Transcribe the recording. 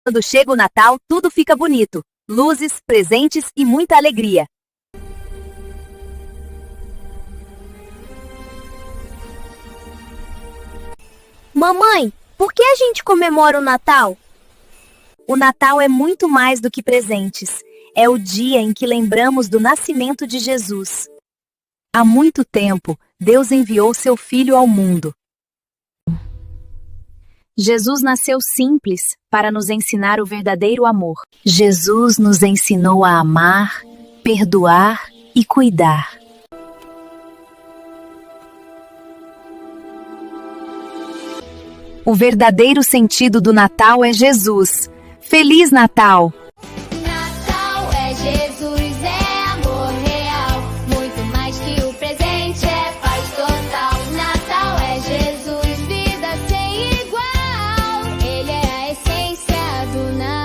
Quando chega o Natal, tudo fica bonito. Luzes, presentes e muita alegria. Mamãe, por que a gente comemora o Natal? O Natal é muito mais do que presentes. É o dia em que lembramos do nascimento de Jesus. Há muito tempo, Deus enviou seu Filho ao mundo. Jesus nasceu simples para nos ensinar o verdadeiro amor. Jesus nos ensinou a amar, perdoar e cuidar. O verdadeiro sentido do Natal é Jesus. Feliz Natal! Natal é Jesus, é amor real. Muito mais que o presente, é paz total. Natal é Jesus, vida sem igual. Ele é a essência do Natal.